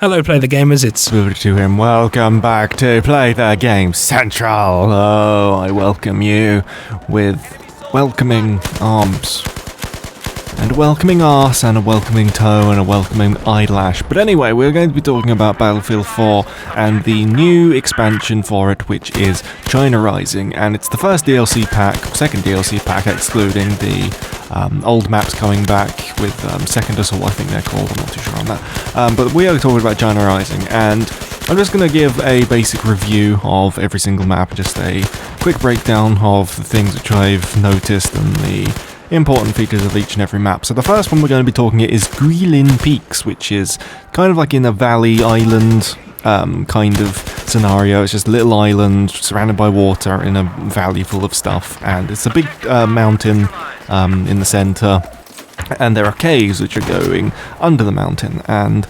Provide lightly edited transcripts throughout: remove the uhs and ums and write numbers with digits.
Hello, Play the Gamers, it's To him, welcome back to Play the Game Central. Oh, I welcome you with welcoming arms, and a welcoming arse, and a welcoming toe, and a welcoming eyelash. But anyway, we're going to be talking about Battlefield 4 and the new expansion for it, which is China Rising. And it's the first DLC pack, second DLC pack, excluding the old maps coming back with Second Assault, I think they're called, I'm not too sure on that. But we are talking about China Rising, and I'm just going to give a basic review of every single map, just a quick breakdown of the things which I've noticed and the important features of each and every map. So the first one we're going to be talking about is Guilin Peaks, which is kind of like in a valley island kind of scenario. It's just a little island surrounded by water in a valley full of stuff, and it's a big mountain in the center, and there are caves which are going under the mountain. And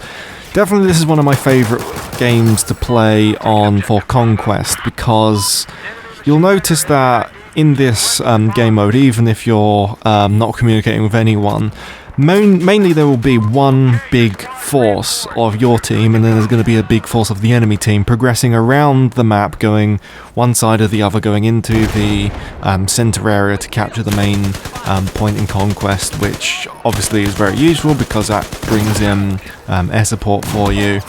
definitely this is one of my favorite games to play on for Conquest, because you'll notice that in this game mode, even if you're not communicating with anyone, mainly there will be one big force of your team, and then there's going to be a big force of the enemy team progressing around the map, going one side or the other, going into the center area to capture the main point in Conquest, which obviously is very useful because that brings in air support for you.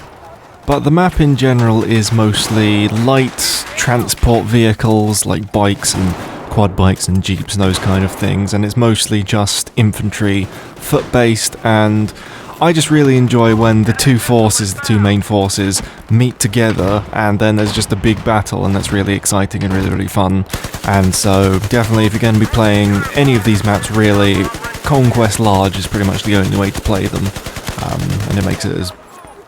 But the map in general is mostly light transport vehicles like bikes and quad bikes and jeeps and those kind of things, and it's mostly just infantry, foot-based, and I just really enjoy when the two main forces, meet together, and then there's just a big battle, and that's really exciting and really, really fun. And so definitely if you're going to be playing any of these maps, really, Conquest Large is pretty much the only way to play them, and it makes it as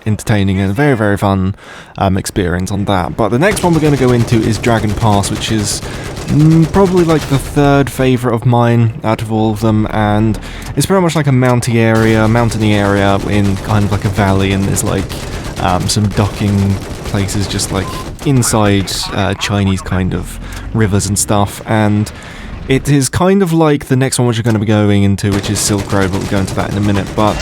entertaining and a very, very fun experience on that. But the next one we're going to go into is Dragon Pass, which is probably like the third favourite of mine out of all of them, and it's pretty much like a mountainy area in kind of like a valley, and there's like some docking places just like inside Chinese kind of rivers and stuff, and it is kind of like the next one which we're going to be going into, which is Silk Road, but we'll go into that in a minute. But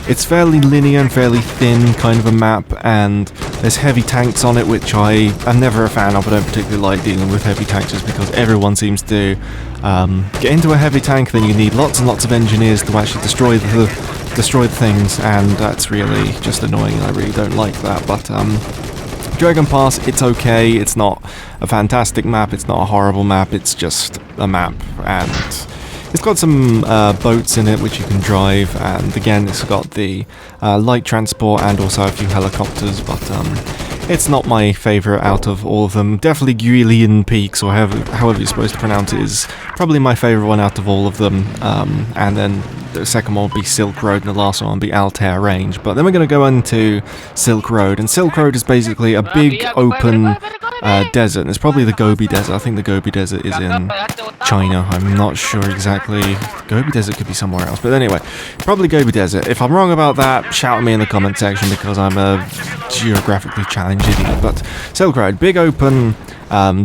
it's fairly linear and fairly thin kind of a map, and there's heavy tanks on it, which I'm never a fan of. I don't particularly like dealing with heavy tanks just because everyone seems to get into a heavy tank, then you need lots and lots of engineers to actually destroy the things, and that's really just annoying, and I really don't like that. But Dragon Pass, it's okay. It's not a fantastic map, it's not a horrible map, it's just a map, and it's got some boats in it which you can drive, and again it's got the light transport and also a few helicopters, but it's not my favourite out of all of them. Definitely Guilin Peaks, or however you're supposed to pronounce it, is probably my favourite one out of all of them, and then the second one will be Silk Road, and the last one will be Altair Range. But then we're going to go into Silk Road, and Silk Road is basically a big open desert. It's probably the Gobi Desert. I think the Gobi Desert is in China. I'm not sure exactly. Gobi Desert could be somewhere else. But anyway, probably Gobi Desert. If I'm wrong about that, shout at me in the comment section because I'm a geographically challenged idiot. But Silk Road, big open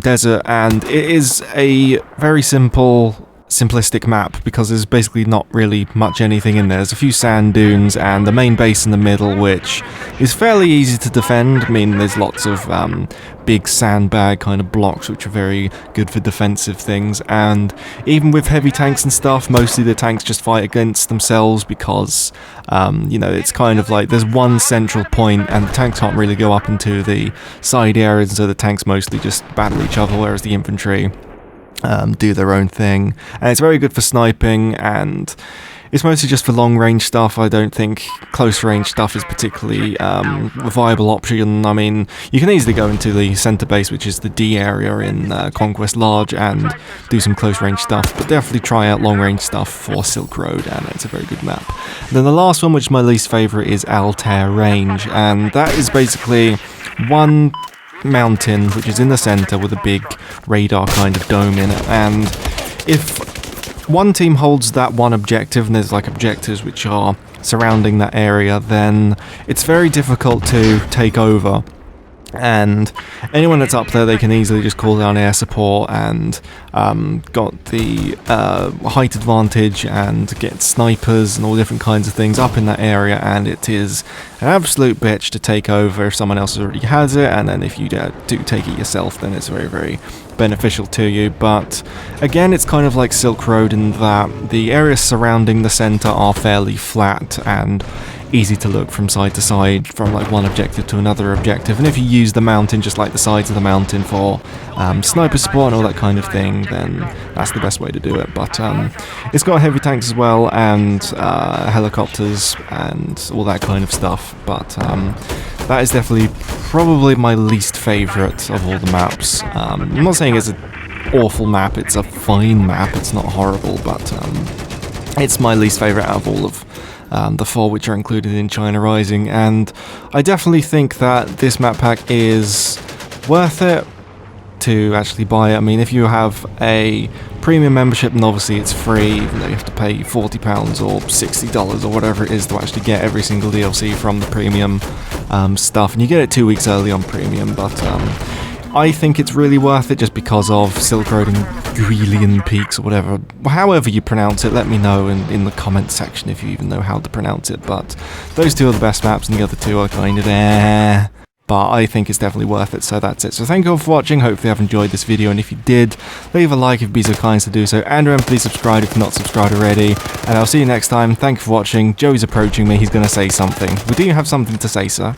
desert, and it is a very simplistic map because there's basically not really much anything in there. There's a few sand dunes and the main base in the middle, which is fairly easy to defend. I mean, there's lots of big sandbag kind of blocks which are very good for defensive things, and even with heavy tanks and stuff, mostly the tanks just fight against themselves because it's kind of like there's one central point and the tanks can't really go up into the side areas, and so the tanks mostly just battle each other, whereas the infantry do their own thing. And it's very good for sniping, and it's mostly just for long range stuff. I don't think close range stuff is particularly a viable option. I mean, you can easily go into the center base, which is the D area in Conquest Large, and do some close range stuff, but definitely try out long range stuff for Silk Road, and it's a very good map. And then the last one, which is my least favorite, is Altair Range, and that is basically one mountain which is in the center with a big radar kind of dome in it, and if one team holds that one objective and there's like objectives which are surrounding that area, then it's very difficult to take over And anyone that's up there, they can easily just call down air support and got the height advantage and get snipers and all different kinds of things up in that area, and it is an absolute bitch to take over if someone else already has it, and then if you do take it yourself, then it's very, very beneficial to you. But again, it's kind of like Silk Road in that the areas surrounding the center are fairly flat and easy to look from side to side, from like one objective to another objective, and if you use the mountain just like the sides of the mountain for sniper support and all that kind of thing, then that's the best way to do it. But it's got heavy tanks as well, and helicopters and all that kind of stuff, but that is definitely probably my least favourite of all the maps. I'm not saying it's an awful map, it's a fine map, it's not horrible, but it's my least favourite out of all of the 4 which are included in China Rising, and I definitely think that this map pack is worth it to actually buy it. I mean, if you have a premium membership, then obviously it's free, even though you have to pay £40 or $60 or whatever it is to actually get every single DLC from the premium stuff, and you get it 2 weeks early on premium, but I think it's really worth it just because of Silk Road and Guilin Peaks or whatever. However you pronounce it, let me know in the comments section if you even know how to pronounce it. But those 2 are the best maps and the other 2 are kind of eh. But I think it's definitely worth it, so that's it. So thank you all for watching, hopefully you've enjoyed this video, and if you did, leave a like if you'd be so kind to do so, and remember, please subscribe if you're not subscribed already, and I'll see you next time. Thank you for watching. Joey's approaching me, he's going to say something. Well, do you have something to say, sir?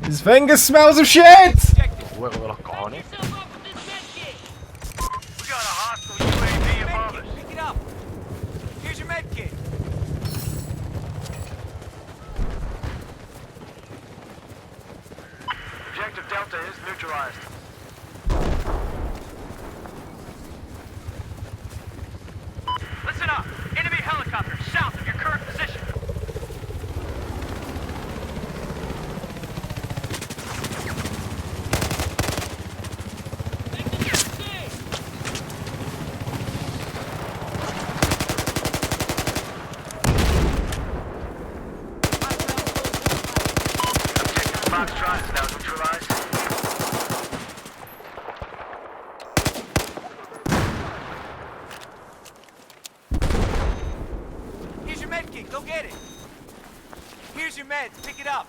His finger smells of shit! We got a hostile UAV above us. Pick it up. Here's your med kit. Objective Delta is neutralized. Listen up. Enemy helicopter south of your current position. Foxtrot is now neutralized. Here's your med kit. Go get it. Here's your meds. Pick it up.